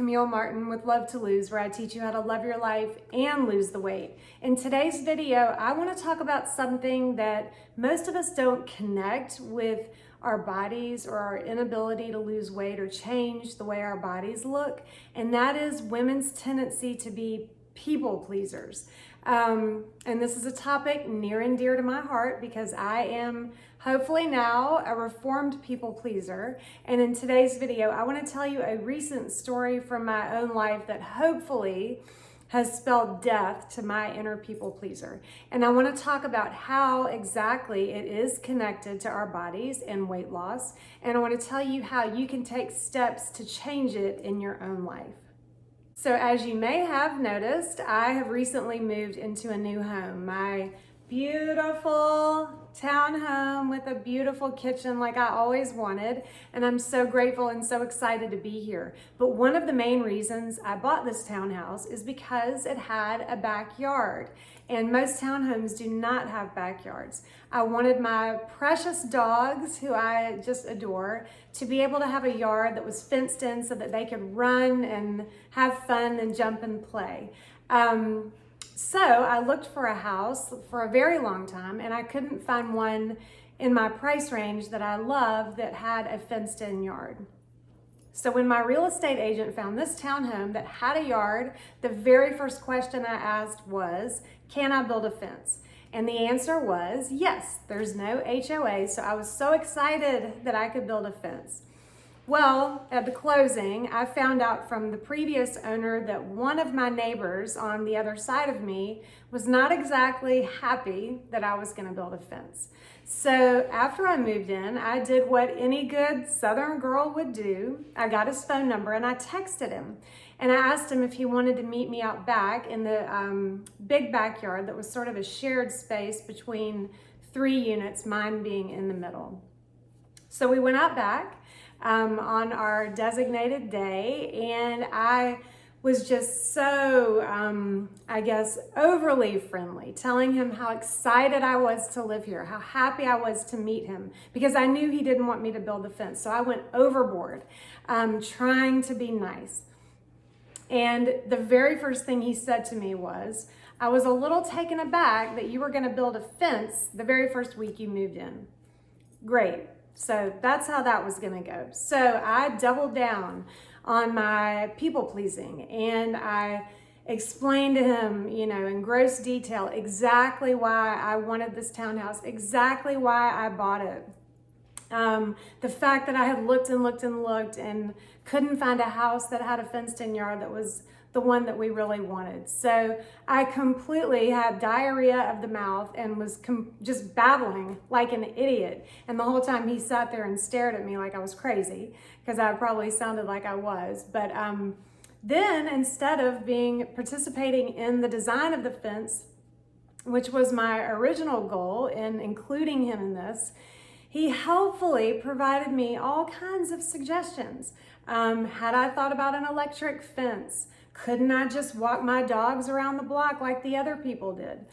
Camille Martin with Love to Lose, where I teach you how to love your life and lose the weight. In today's video, I want to talk about something that most of us don't connect with our bodies or our inability to lose weight or change the way our bodies look, and that is women's tendency to be people pleasers. And this is a topic near and dear to my heart because I am hopefully now a reformed people pleaser. And in today's video, I want to tell you a recent story from my own life that hopefully has spelled death to my inner people pleaser. And I want to talk about how exactly it is connected to our bodies and weight loss. And I want to tell you how you can take steps to change it in your own life. So as you may have noticed, I have recently moved into a new home. My beautiful townhome with a beautiful kitchen like I always wanted. And I'm so grateful and so excited to be here. But one of the main reasons I bought this townhouse is because it had a backyard. And most townhomes do not have backyards. I wanted my precious dogs, who I just adore, to be able to have a yard that was fenced in so that they could run and have fun and jump and play. So I looked for a house for a very long time and I couldn't find one in my price range that I loved that had a fenced in yard. So when my real estate agent found this townhome that had a yard, the very first question I asked was, can I build a fence? And the answer was yes, there's no HOA. So I was so excited that I could build a fence. Well, at the closing, I found out from the previous owner that one of my neighbors on the other side of me was not exactly happy that I was going to build a fence. So after I moved in, I did what any good Southern girl would do. I got his phone number and I texted him. And I asked him if he wanted to meet me out back in the big backyard that was sort of a shared space between 3 units, mine being in the middle. So we went out back on our designated day, and I was just so, overly friendly, telling him how excited I was to live here, how happy I was to meet him, because I knew he didn't want me to build the fence. So I went overboard, trying to be nice. And the very first thing he said to me was, I was a little taken aback that you were going to build a fence the very first week you moved in. Great. So that's how that was going to go. So I doubled down on my people pleasing and I explained to him, in gross detail exactly why I wanted this townhouse, exactly why I bought it. The fact that I had looked and looked and looked and couldn't find a house that had a fenced-in yard that was the one that we really wanted. So I completely had diarrhea of the mouth and was just babbling like an idiot. And the whole time he sat there and stared at me like I was crazy, because I probably sounded like I was. But then instead of participating in the design of the fence, which was my original goal in including him in this, he helpfully provided me all kinds of suggestions. Had I thought about an electric fence? Couldn't I just walk my dogs around the block like the other people did?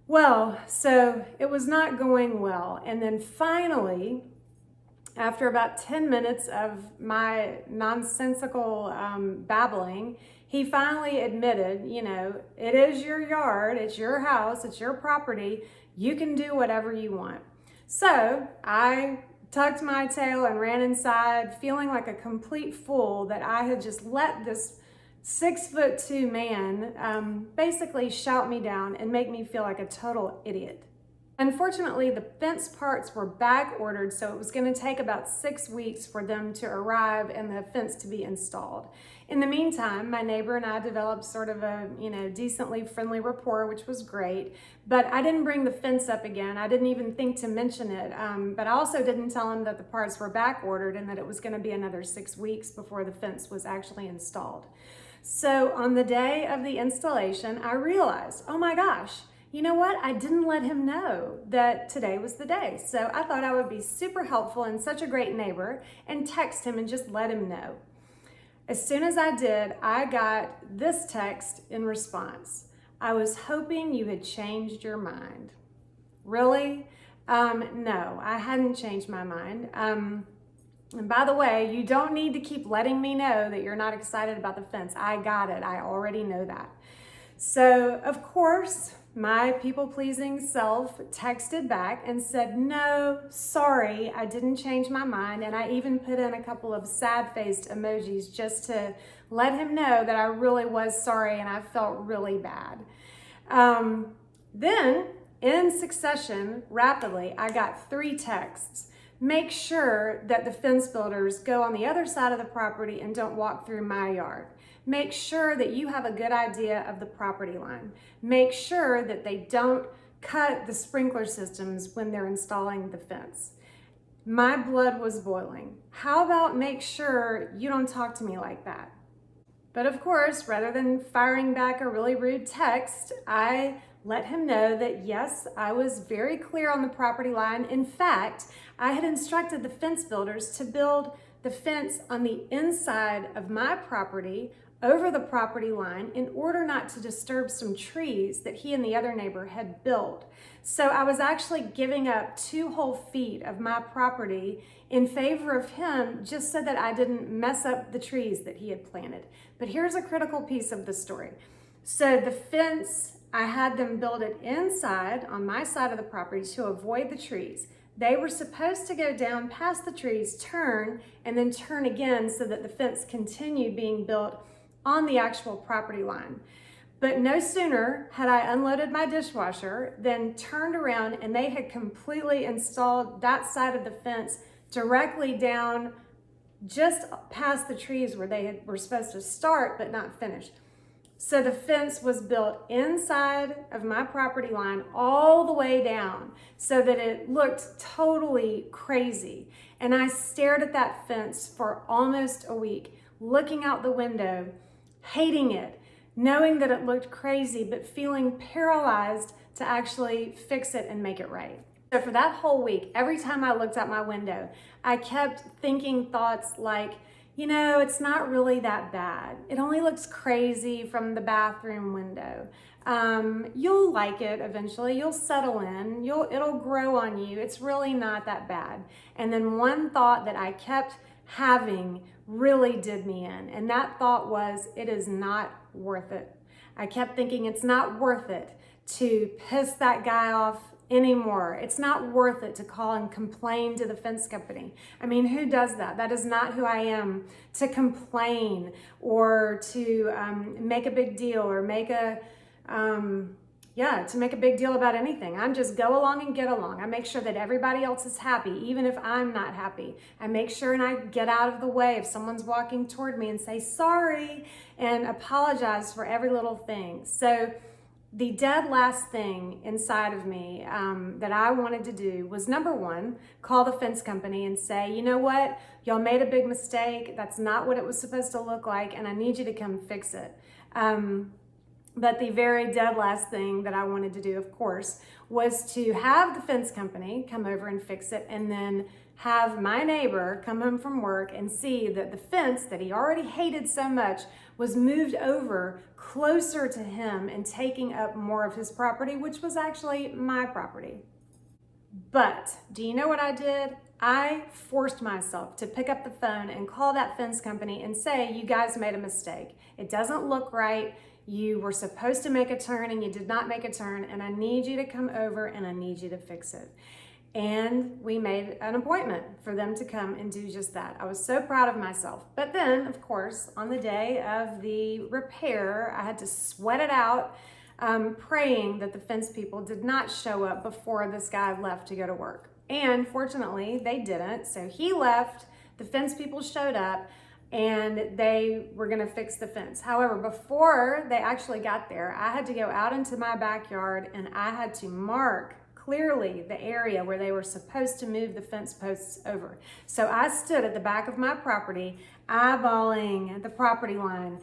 Well, so it was not going well. And then finally, after about 10 minutes of my nonsensical babbling, he finally admitted, it is your yard, it's your house, it's your property. You can do whatever you want. So I tucked my tail and ran inside, feeling like a complete fool that I had just let this 6'2" man basically shout me down and make me feel like a total idiot. Unfortunately, the fence parts were back ordered, so it was going to take about 6 weeks for them to arrive and the fence to be installed. In the meantime, my neighbor and I developed sort of a, decently friendly rapport, which was great. But I didn't bring the fence up again. I didn't even think to mention it. But I also didn't tell him that the parts were back ordered and that it was going to be another 6 weeks before the fence was actually installed. So on the day of the installation, I realized, oh my gosh, you know what? I didn't let him know that today was the day. So I thought I would be super helpful and such a great neighbor and text him and just let him know. As soon as I did, I got this text in response. I was hoping you had changed your mind. Really? No, I hadn't changed my mind. And by the way, you don't need to keep letting me know that you're not excited about the fence. I got it. I already know that. So, of course, my people-pleasing self texted back and said, no, sorry, I didn't change my mind. And I even put in a couple of sad-faced emojis just to let him know that I really was sorry and I felt really bad. Then, in succession, rapidly, I got 3 texts. Make sure that the fence builders go on the other side of the property and don't walk through my yard. Make sure that you have a good idea of the property line. Make sure that they don't cut the sprinkler systems when they're installing the fence. My blood was boiling. How about make sure you don't talk to me like that? But of course, rather than firing back a really rude text, I let him know that yes, I was very clear on the property line. In fact, I had instructed the fence builders to build the fence on the inside of my property over the property line in order not to disturb some trees that he and the other neighbor had built. So I was actually giving up 2 whole feet of my property in favor of him just so that I didn't mess up the trees that he had planted. But here's a critical piece of the story. So the fence, I had them build it inside on my side of the property to avoid the trees. They were supposed to go down past the trees, turn, and then turn again so that the fence continued being built on the actual property line. But no sooner had I unloaded my dishwasher than turned around and they had completely installed that side of the fence directly down just past the trees where they were supposed to start but not finish. So the fence was built inside of my property line all the way down so that it looked totally crazy. And I stared at that fence for almost a week, looking out the window, hating it, knowing that it looked crazy, but feeling paralyzed to actually fix it and make it right. So for that whole week, every time I looked out my window, I kept thinking thoughts like, you know, it's not really that bad. It only looks crazy from the bathroom window. You'll like it eventually. You'll settle in. It'll grow on you. It's really not that bad. And then one thought that I kept having really did me in, and that thought was, it is not worth it. I kept thinking it's not worth it to piss that guy off anymore. It's not worth it to call and complain to the fence company. I mean, who does that? That is not who I am, to complain or to make a big deal or make a to make a big deal about anything. I'm just go along and get along. I make sure that everybody else is happy, even if I'm not happy. I make sure and I get out of the way if someone's walking toward me and say sorry and apologize for every little thing. So the dead last thing inside of me that I wanted to do was, number one, call the fence company and say, you know what, y'all made a big mistake. That's not what it was supposed to look like, and I need you to come fix it. But the very dead last thing that I wanted to do, of course, was to have the fence company come over and fix it, and then have my neighbor come home from work and see that the fence that he already hated so much was moved over closer to him and taking up more of his property, which was actually my property. But do you know what I did? I forced myself to pick up the phone and call that fence company and say, you guys made a mistake. It doesn't look right. You were supposed to make a turn and you did not make a turn, and I need you to come over and I need you to fix it. And we made an appointment for them to come and do just that. I was so proud of myself. But then, of course, on the day of the repair, I had to sweat it out, praying that the fence people did not show up before this guy left to go to work. And fortunately, they didn't. So he left, the fence people showed up, and they were gonna fix the fence. However, before they actually got there, I had to go out into my backyard and I had to mark clearly the area where they were supposed to move the fence posts over. So I stood at the back of my property, eyeballing the property line,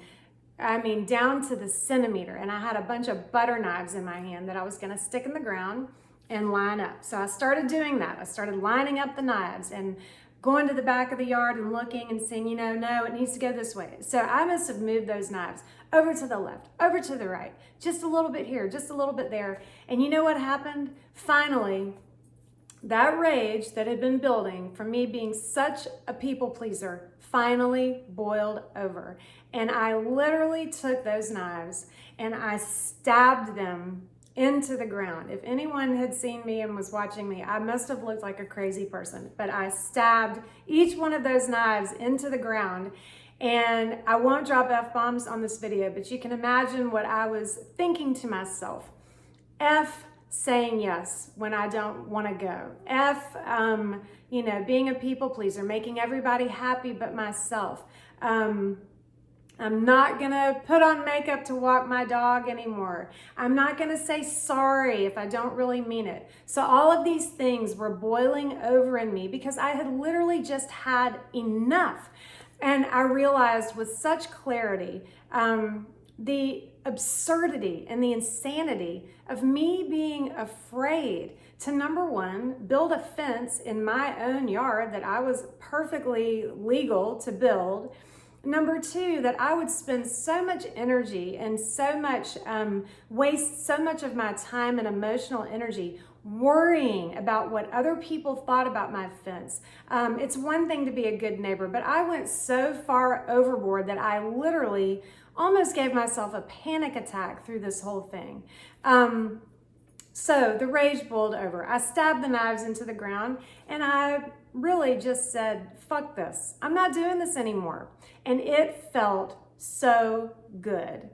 I mean, down to the centimeter. And I had a bunch of butter knives in my hand that I was gonna stick in the ground and line up. So I started doing that. I started lining up the knives and going to the back of the yard and looking and saying, you know, no, it needs to go this way. So I must have moved those knives over to the left, over to the right, just a little bit here, just a little bit there. And you know what happened? Finally, that rage that had been building from me being such a people pleaser finally boiled over. And I literally took those knives and I stabbed them into the ground. If anyone had seen me and was watching me, I must have looked like a crazy person, but I stabbed each one of those knives into the ground. And I won't drop F-bombs on this video, but you can imagine what I was thinking to myself. F saying yes when I don't want to go. F, being a people pleaser, making everybody happy but myself. I'm not gonna put on makeup to walk my dog anymore. I'm not gonna say sorry if I don't really mean it. So all of these things were boiling over in me because I had literally just had enough. And I realized with such clarity the absurdity and the insanity of me being afraid to, number one, build a fence in my own yard that I was perfectly legal to build. Number two, that I would spend so much energy and so much, waste so much of my time and emotional energy worrying about what other people thought about my fence. It's one thing to be a good neighbor, but I went so far overboard that I literally almost gave myself a panic attack through this whole thing. So the rage boiled over. I stabbed the knives into the ground and I really just said, fuck this. I'm not doing this anymore. And it felt so good.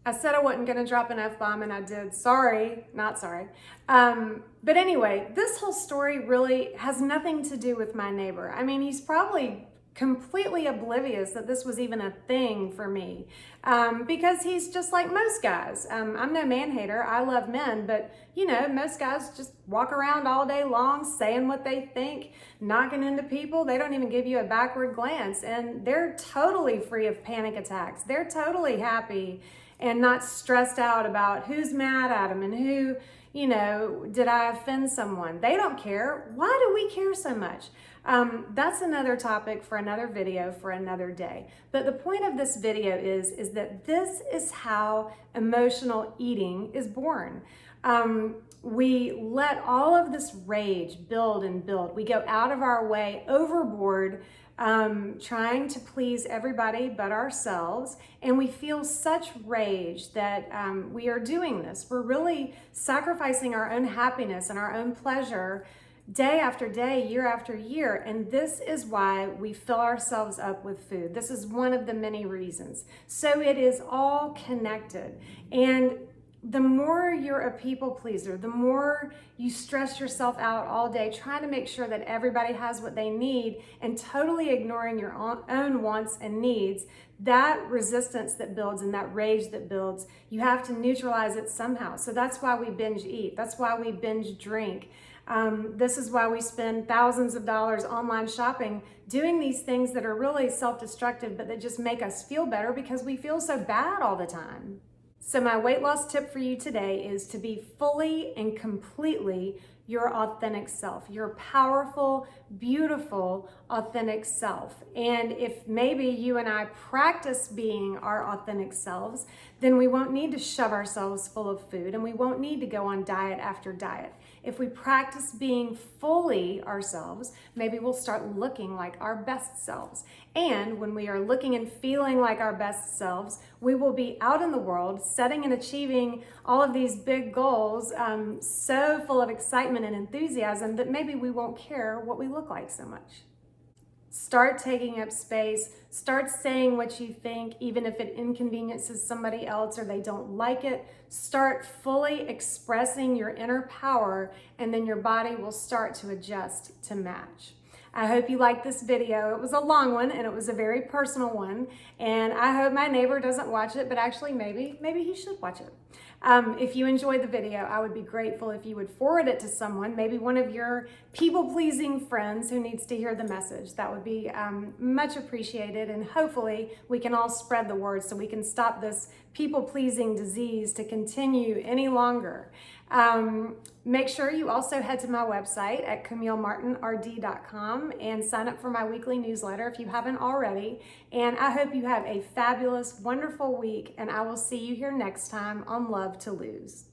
I said I wasn't gonna drop an F-bomb and I did. Sorry, not sorry. But anyway, this whole story really has nothing to do with my neighbor. I mean, he's probably completely oblivious that this was even a thing for me, because he's just like most guys. I'm no man hater. I love men, but most guys just walk around all day long saying what they think, knocking into people. They don't even give you a backward glance, and they're totally free of panic attacks. They're totally happy and not stressed out about who's mad at them and who, did I offend someone? They don't care. Why do we care so much? That's another topic for another video for another day. But the point of this video is that this is how emotional eating is born. We let all of this rage build and build. We go out of our way, overboard, trying to please everybody but ourselves, and we feel such rage that we are doing this. We're really sacrificing our own happiness and our own pleasure day after day, year after year, and this is why we fill ourselves up with food. This is one of the many reasons. So it is all connected, and the more you're a people pleaser, the more you stress yourself out all day trying to make sure that everybody has what they need and totally ignoring your own wants and needs, that resistance that builds and that rage that builds, you have to neutralize it somehow. So that's why we binge eat. That's why we binge drink. This is why we spend thousands of dollars online shopping doing these things that are really self-destructive, but that just make us feel better because we feel so bad all the time. So my weight loss tip for you today is to be fully and completely your authentic self, your powerful, beautiful, authentic self. And if maybe you and I practice being our authentic selves, then we won't need to shove ourselves full of food and we won't need to go on diet after diet. If we practice being fully ourselves, maybe we'll start looking like our best selves. And when we are looking and feeling like our best selves, we will be out in the world setting and achieving all of these big goals, so full of excitement and enthusiasm that maybe we won't care what we look like so much. Start taking up space. Start saying what you think, even if it inconveniences somebody else or they don't like it. Start fully expressing your inner power, and then your body will start to adjust to match. I hope you liked this video. It was a long one and it was a very personal one, and I hope my neighbor doesn't watch it, but actually maybe he should watch it. If you enjoyed the video, I would be grateful if you would forward it to someone, maybe one of your people-pleasing friends who needs to hear the message. That would be much appreciated, and hopefully we can all spread the word so we can stop this people-pleasing disease to continue any longer. Make sure you also head to my website at CamilleMartinRD.com and sign up for my weekly newsletter if you haven't already. And I hope you have a fabulous, wonderful week, and I will see you here next time on Love to Lose.